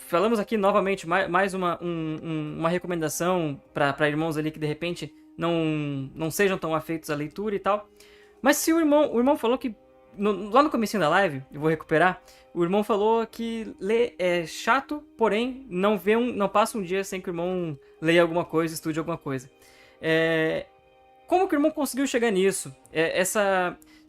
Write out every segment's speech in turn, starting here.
falamos aqui novamente mais uma recomendação para irmãos ali que de repente não sejam tão afeitos à leitura e tal. Mas se o irmão falou que lá no comecinho da live, eu vou recuperar, o irmão falou que ler é chato, porém não passa um dia sem que o irmão leia alguma coisa, estude alguma coisa. Como que o irmão conseguiu chegar nisso?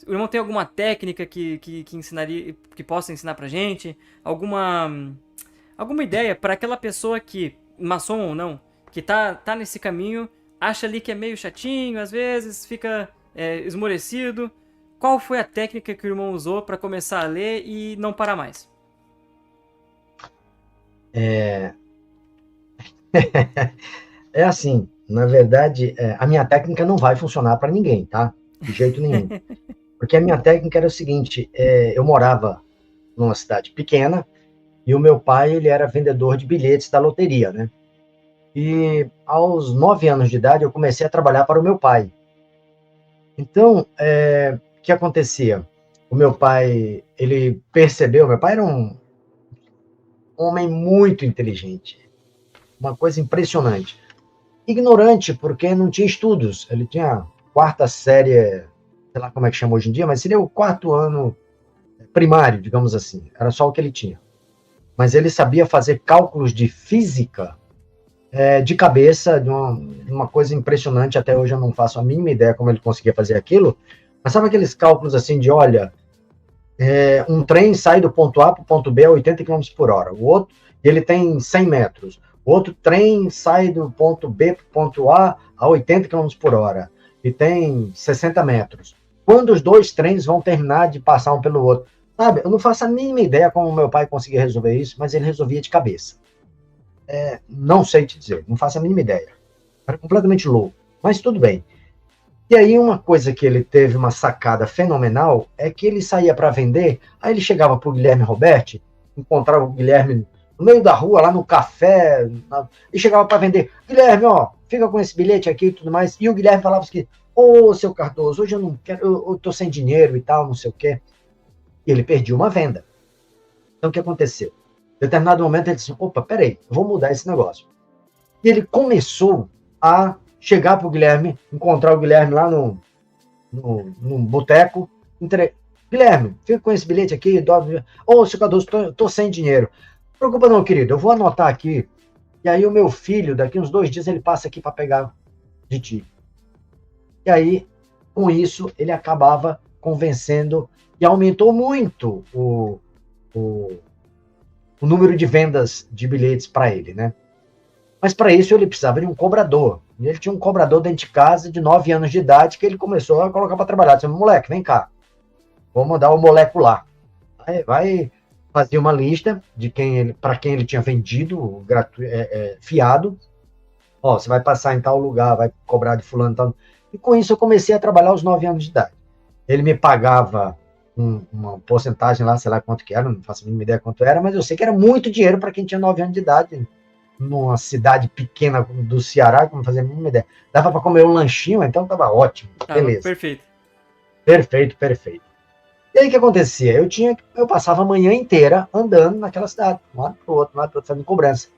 O irmão tem alguma técnica que ensinaria, que possa ensinar pra gente? Alguma ideia para aquela pessoa que, maçom ou não, que tá nesse caminho, acha ali que é meio chatinho, às vezes fica esmorecido. Qual foi a técnica que o irmão usou para começar a ler e não parar mais? É assim, na verdade, a minha técnica não vai funcionar para ninguém, tá? De jeito nenhum. Porque a minha técnica era o seguinte: eu morava numa cidade pequena e o meu pai ele era vendedor de bilhetes da loteria, né? E aos 9 anos de idade eu comecei a trabalhar para o meu pai. Então, o que acontecia? O meu pai, ele percebeu, meu pai era um homem muito inteligente, uma coisa impressionante. Ignorante, porque não tinha estudos. Ele tinha quarta série, sei lá como é que chama hoje em dia, mas seria o quarto ano primário, digamos assim. Era só o que ele tinha. Mas ele sabia fazer cálculos de física de cabeça, de uma coisa impressionante. Até hoje eu não faço a mínima ideia como ele conseguia fazer aquilo. Mas sabe aqueles cálculos assim de, olha, um trem sai do ponto A para o ponto B a 80 km por hora. O outro, ele tem 100 metros. O outro trem sai do ponto B para o ponto A a 80 km por hora. E tem 60 metros. Quando os dois trens vão terminar de passar um pelo outro? Sabe, eu não faço a mínima ideia como meu pai conseguia resolver isso, mas ele resolvia de cabeça. Não sei te dizer, não faço a mínima ideia. Era completamente louco, mas tudo bem. E aí uma coisa que ele teve uma sacada fenomenal é que ele saía para vender, aí ele chegava para o Guilherme Roberti, encontrava o Guilherme no meio da rua, lá no café, e chegava para vender. Guilherme, ó, fica com esse bilhete aqui e tudo mais. E o Guilherme falava assim, ô, seu Cardoso, hoje eu não quero, eu tô sem dinheiro e tal, não sei o quê. E ele perdia uma venda. Então o que aconteceu? Em determinado momento ele disse, opa, peraí, eu vou mudar esse negócio. E ele começou a chegar para o Guilherme, encontrar o Guilherme lá num boteco, Guilherme, fica com esse bilhete aqui, ô, seu Cardoso, tô sem dinheiro. Não preocupa não, querido, eu vou anotar aqui, e aí o meu filho, daqui uns 2 dias, ele passa aqui para pegar de ti. E aí, com isso, ele acabava convencendo, e aumentou muito o número de vendas de bilhetes para ele, né? Mas para isso ele precisava de um cobrador. E ele tinha um cobrador dentro de casa de 9 anos de idade que ele começou a colocar para trabalhar. Disse, moleque, vem cá, vou mandar o moleque lá. Aí vai fazer uma lista de para quem ele tinha vendido fiado. Ó, você vai passar em tal lugar, vai cobrar de fulano, tal. E com isso eu comecei a trabalhar aos 9 anos de idade. Ele me pagava uma porcentagem lá, sei lá quanto que era, não faço a mínima ideia quanto era, mas eu sei que era muito dinheiro para quem tinha 9 anos de idade, numa cidade pequena do Ceará, que não fazia a mínima ideia. Dava para comer um lanchinho, então tava ótimo. Beleza. Perfeito. Perfeito, perfeito. E aí o que acontecia? Eu passava a manhã inteira andando naquela cidade, de um lado para o outro, fazendo cobrança.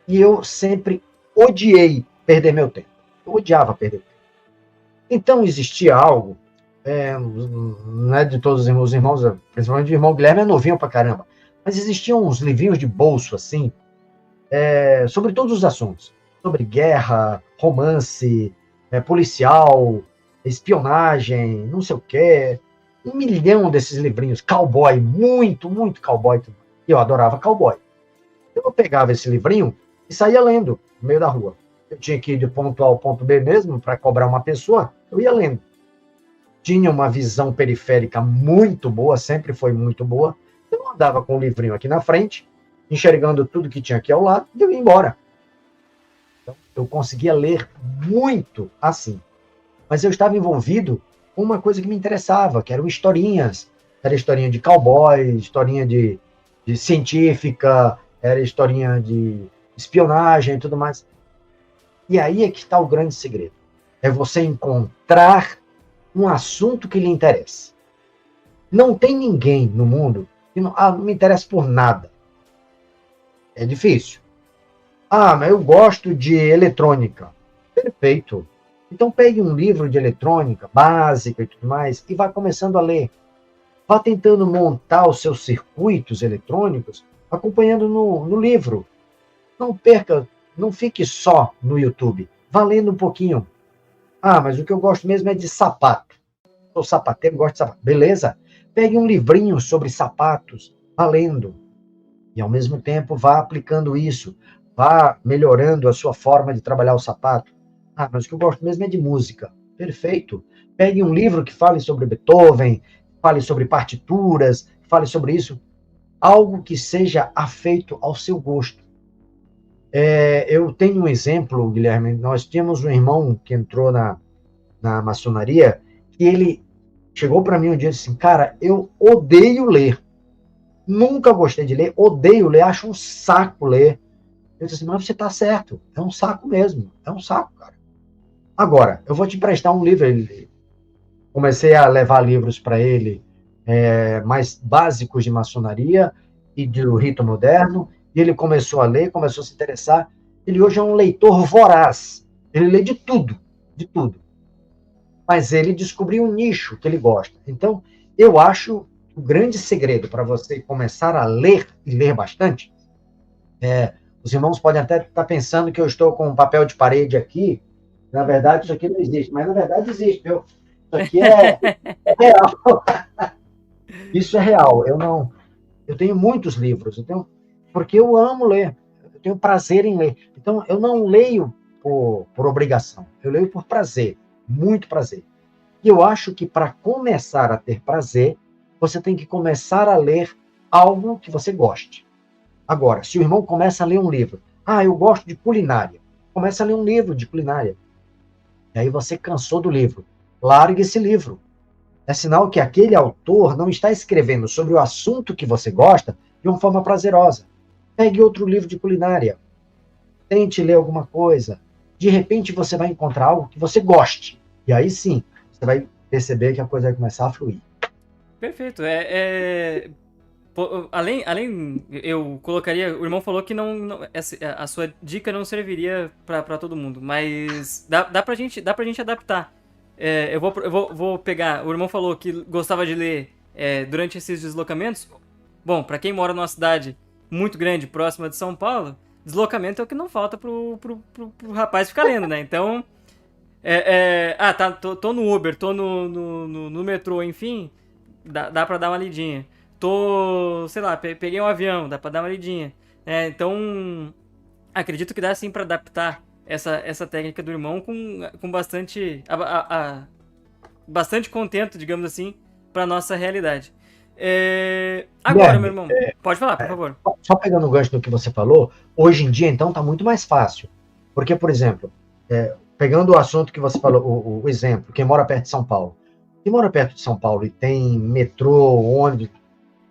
E eu sempre odiei perder meu tempo. Eu odiava perder tempo. Então existia algo, não é de todos os irmãos, principalmente o irmão Guilherme é novinho pra caramba, mas existiam uns livrinhos de bolso, assim, sobre todos os assuntos. Sobre guerra, romance, policial, espionagem, não sei o quê. 1 milhão desses livrinhos. Cowboy, muito, muito cowboy. Eu adorava cowboy. Eu pegava esse livrinho e saía lendo no meio da rua. Eu tinha que ir do ponto A ao ponto B mesmo, para cobrar uma pessoa, eu ia lendo. Tinha uma visão periférica muito boa, sempre foi muito boa. Eu andava com o livrinho aqui na frente, enxergando tudo que tinha aqui ao lado, e eu ia embora. Então, eu conseguia ler muito assim. Mas eu estava envolvido com uma coisa que me interessava, que eram historinhas. Era historinha de cowboy, historinha de científica, era historinha de espionagem e tudo mais. E aí é que está o grande segredo. É você encontrar um assunto que lhe interessa. Não tem ninguém no mundo que não me interessa por nada. É difícil. Ah, mas eu gosto de eletrônica. Perfeito. Então pegue um livro de eletrônica básica e tudo mais e vá começando a ler. Vá tentando montar os seus circuitos eletrônicos acompanhando no livro. Não perca, não fique só no YouTube. Vá lendo um pouquinho. Ah, mas o que eu gosto mesmo é de sapato. Sou sapateiro, gosto de sapato. Beleza? Pegue um livrinho sobre sapatos, vá lendo. E ao mesmo tempo vá aplicando isso. Vá melhorando a sua forma de trabalhar o sapato. Ah, mas o que eu gosto mesmo é de música. Perfeito. Pegue um livro que fale sobre Beethoven, fale sobre partituras, fale sobre isso. Algo que seja afeito ao seu gosto. Eu tenho um exemplo, Guilherme. Nós tínhamos um irmão que entrou na maçonaria e ele chegou para mim um dia e disse assim, cara, eu odeio ler. Nunca gostei de ler, odeio ler, acho um saco ler. Eu disse assim, mas você está certo, é um saco mesmo, é um saco, cara. Agora, eu vou te emprestar um livro. Comecei a levar livros para ele mais básicos de maçonaria e do rito moderno, e ele começou a ler, começou a se interessar. Ele hoje é um leitor voraz, ele lê de tudo, de tudo. Mas ele descobriu um nicho que ele gosta. Então, eu acho o grande segredo para você começar a ler, e ler bastante, os irmãos podem até estar pensando que eu estou com um papel de parede aqui, na verdade isso aqui não existe, mas na verdade existe, viu? Isso aqui é real. Isso é real. Eu tenho muitos livros, porque eu amo ler, eu tenho prazer em ler. Então, eu não leio por obrigação, eu leio por prazer, muito prazer. E eu acho que para começar a ter prazer, você tem que começar a ler algo que você goste. Agora, se o irmão começa a ler um livro, eu gosto de culinária, começa a ler um livro de culinária. E aí você cansou do livro, largue esse livro. É sinal que aquele autor não está escrevendo sobre o assunto que você gosta de uma forma prazerosa. Pegue outro livro de culinária. Tente ler alguma coisa. De repente você vai encontrar algo que você goste. E aí sim, você vai perceber que a coisa vai começar a fluir. Perfeito. Além, eu colocaria. O irmão falou que a sua dica não serviria pra todo mundo, mas dá pra gente adaptar. Eu vou pegar. O irmão falou que gostava de ler durante esses deslocamentos. Bom, pra quem mora numa cidade muito grande, próxima de São Paulo, deslocamento é o que não falta pro rapaz ficar lendo, né? Então. Tô no Uber, tô no metrô, enfim, dá pra dar uma lidinha. Sei lá, peguei um avião, dá pra dar uma lidinha. Então, acredito que dá sim pra adaptar essa técnica do irmão com bastante bastante contento, digamos assim, pra nossa realidade. Agora, meu irmão, pode falar, por favor. Só pegando o gancho do que você falou, hoje em dia, então, tá muito mais fácil. Porque, por exemplo, pegando o assunto que você falou, o exemplo, quem mora perto de São Paulo. Quem mora perto de São Paulo e tem metrô, ônibus,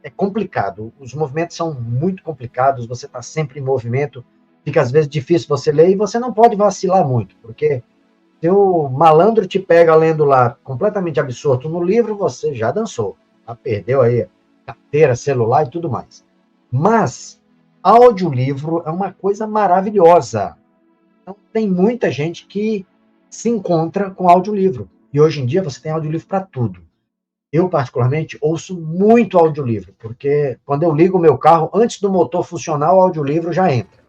é complicado. Os movimentos são muito complicados, você está sempre em movimento, fica às vezes difícil você ler e você não pode vacilar muito, porque se o malandro te pega lendo lá completamente absorto no livro, você já dançou, já perdeu aí carteira, celular e tudo mais. Mas audiolivro é uma coisa maravilhosa. Então, tem muita gente que se encontra com audiolivro. E hoje em dia você tem audiolivro para tudo. Eu, particularmente, ouço muito audiolivro, porque quando eu ligo o meu carro, antes do motor funcionar, o audiolivro já entra.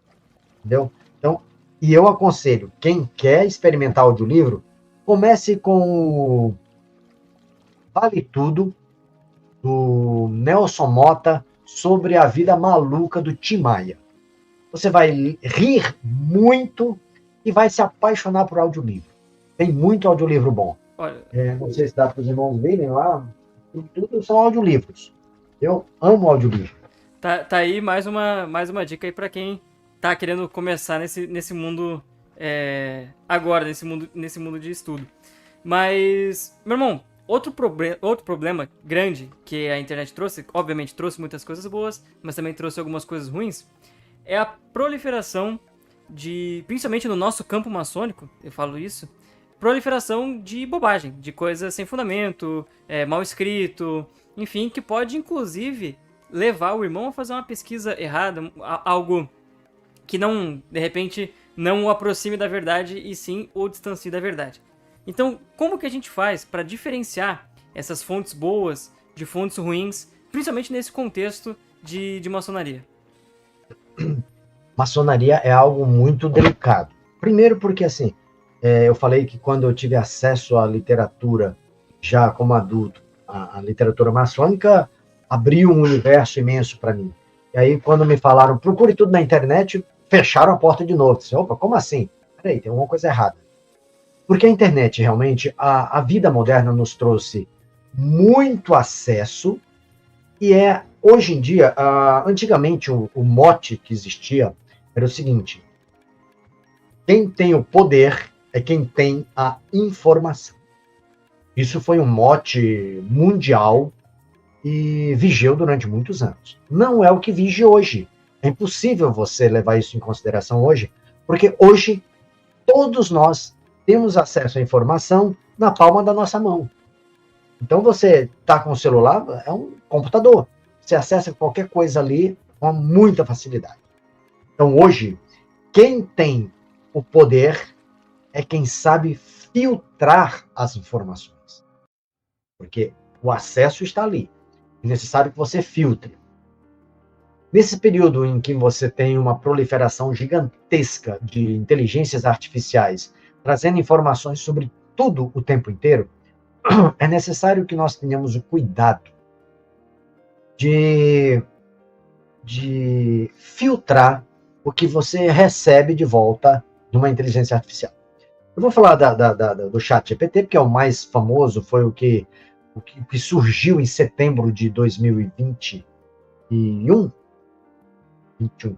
Entendeu? Então, e eu aconselho, quem quer experimentar audiolivro, comece com o Vale Tudo, do Nelson Motta, sobre a vida maluca do Tim Maia. Você vai rir muito e vai se apaixonar por audiolivro. Tem muito audiolivro bom. Olha, não sei se dá para os irmãos verem lá, tudo são audiolivros. Eu amo audiolivro. Tá aí mais uma dica aí pra quem tá querendo começar nesse mundo agora, nesse mundo de estudo. Mas, meu irmão, outro problema grande que a internet trouxe, obviamente trouxe muitas coisas boas, mas também trouxe algumas coisas ruins, é a proliferação principalmente no nosso campo maçônico, eu falo isso, proliferação de bobagem, de coisas sem fundamento, mal escrito, enfim, que pode inclusive levar o irmão a fazer uma pesquisa errada, algo que não, de repente, não o aproxime da verdade e sim o distancie da verdade. Então, como que a gente faz para diferenciar essas fontes boas de fontes ruins, principalmente nesse contexto de maçonaria? Maçonaria é algo muito delicado. Primeiro porque, assim, eu falei que quando eu tive acesso à literatura, já como adulto, a literatura maçônica abriu um universo imenso para mim. E aí, quando me falaram, procure tudo na internet, fecharam a porta de novo. Disse, opa, como assim? Peraí, tem alguma coisa errada. Porque a internet, realmente, a vida moderna nos trouxe muito acesso e hoje em dia, antigamente o mote que existia era o seguinte: quem tem o poder é quem tem a informação. Isso foi um mote mundial e vigeu durante muitos anos. Não é o que vige hoje. É impossível você levar isso em consideração hoje, porque hoje todos nós temos acesso à informação na palma da nossa mão. Então você está com o celular, é um computador. Você acessa qualquer coisa ali com muita facilidade. Então hoje, quem tem o poder é quem sabe filtrar as informações. Porque o acesso está ali. É necessário que você filtre. Nesse período em que você tem uma proliferação gigantesca de inteligências artificiais, trazendo informações sobre tudo o tempo inteiro, é necessário que nós tenhamos o cuidado de filtrar o que você recebe de volta de uma inteligência artificial. Eu vou falar do ChatGPT, porque é o mais famoso, foi o que surgiu em setembro de 2021. 21.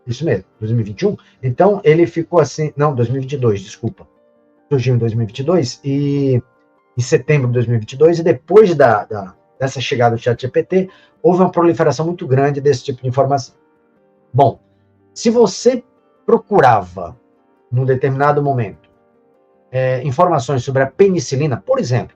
Isso mesmo, 2021. Então, ele ficou assim... Não, 2022, desculpa. Surgiu em 2022 e em setembro de 2022, e depois dessa chegada do ChatGPT, houve uma proliferação muito grande desse tipo de informação. Bom, se você procurava, num determinado momento, informações sobre a penicilina, por exemplo,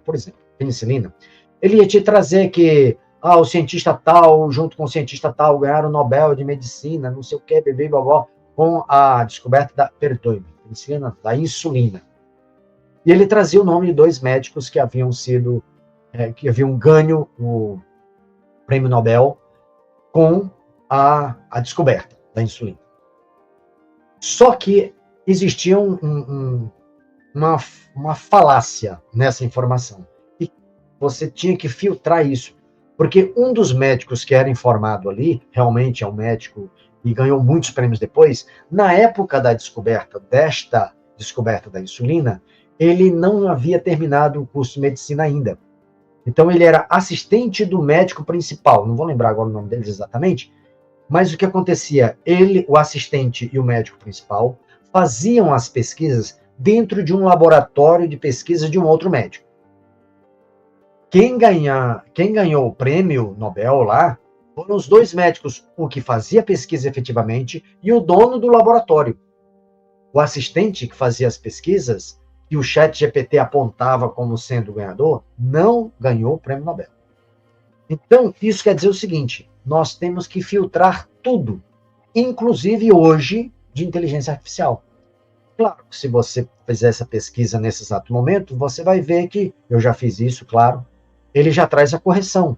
penicilina, ele ia te trazer que o cientista tal, junto com o cientista tal, ganharam o Nobel de Medicina, não sei o que, bebê, bobó, com a descoberta penicilina, da insulina. E ele trazia o nome de 2 médicos que haviam ganho o prêmio Nobel com a descoberta da insulina. Só que existia uma falácia nessa informação. E você tinha que filtrar isso. Porque um dos médicos que era informado ali, realmente é um médico e ganhou muitos prêmios depois, na época da descoberta da insulina, ele não havia terminado o curso de medicina ainda. Então ele era assistente do médico principal, não vou lembrar agora o nome deles exatamente, mas o que acontecia? O assistente e o médico principal faziam as pesquisas dentro de um laboratório de pesquisa de um outro médico. Quem ganhou o prêmio Nobel lá foram os 2 médicos, o que fazia a pesquisa efetivamente e o dono do laboratório. O assistente que fazia as pesquisas, que o ChatGPT apontava como sendo o ganhador, não ganhou o prêmio Nobel. Então, isso quer dizer o seguinte: nós temos que filtrar tudo, inclusive hoje, de inteligência artificial. Claro, se você fizer essa pesquisa nesse exato momento, você vai ver que, eu já fiz isso, claro, ele já traz a correção.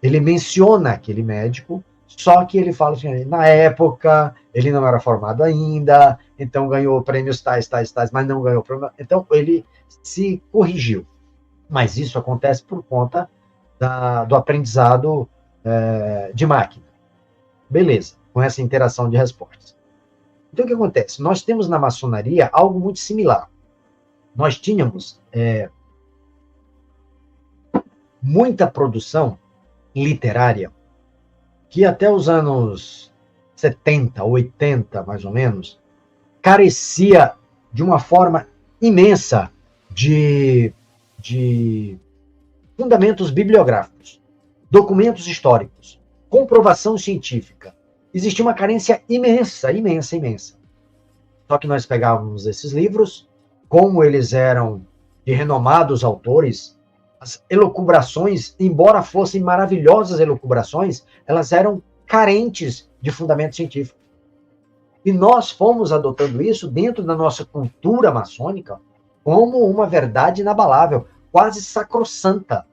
Ele menciona aquele médico, só que ele fala assim, na época, ele não era formado ainda, então ganhou prêmios tais, mas não ganhou prêmio. Então, ele se corrigiu. Mas isso acontece por conta do aprendizado de máquina. Beleza, com essa interação de respostas. Então, o que acontece? Nós temos na maçonaria algo muito similar. Nós tínhamos muita produção literária que até os anos 70, 80, mais ou menos, carecia de uma forma imensa de fundamentos bibliográficos, documentos históricos, comprovação científica. Existia uma carência imensa. Só que nós pegávamos esses livros, como eles eram de renomados autores, as elucubrações, embora fossem maravilhosas elucubrações, elas eram carentes de fundamento científico. E nós fomos adotando isso dentro da nossa cultura maçônica como uma verdade inabalável, quase sacrossanta.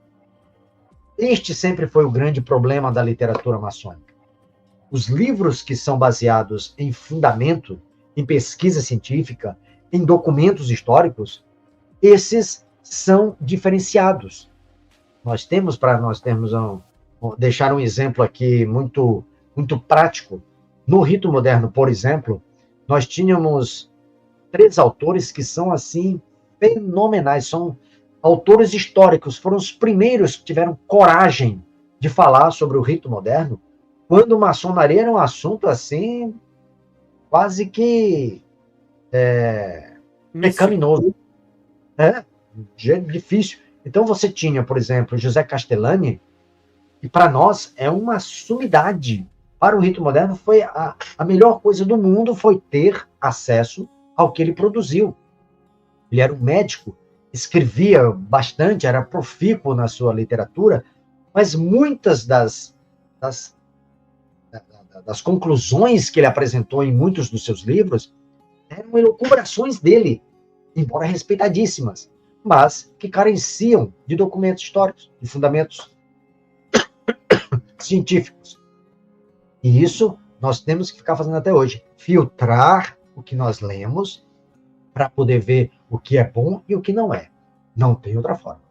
Este sempre foi o grande problema da literatura maçônica. Os livros que são baseados em fundamento, em pesquisa científica, em documentos históricos, esses são diferenciados. Nós temos, para nós termos deixar um exemplo aqui muito, muito prático. No rito moderno, por exemplo, nós tínhamos 3 autores que são assim fenomenais, são autores históricos, foram os primeiros que tiveram coragem de falar sobre o rito moderno, quando maçonaria era um assunto assim, quase que pecaminoso. Difícil. Então você tinha, por exemplo, José Castellani, e para nós é uma sumidade. Para o rito moderno, foi a melhor coisa do mundo foi ter acesso ao que ele produziu. Ele era um médico, escrevia bastante, era profícuo na sua literatura, mas muitas das conclusões que ele apresentou em muitos dos seus livros eram elucubrações dele, embora respeitadíssimas, mas que careciam de documentos históricos, de fundamentos científicos. E isso nós temos que ficar fazendo até hoje. Filtrar o que nós lemos para poder ver o que é bom e o que não é. Não tem outra forma.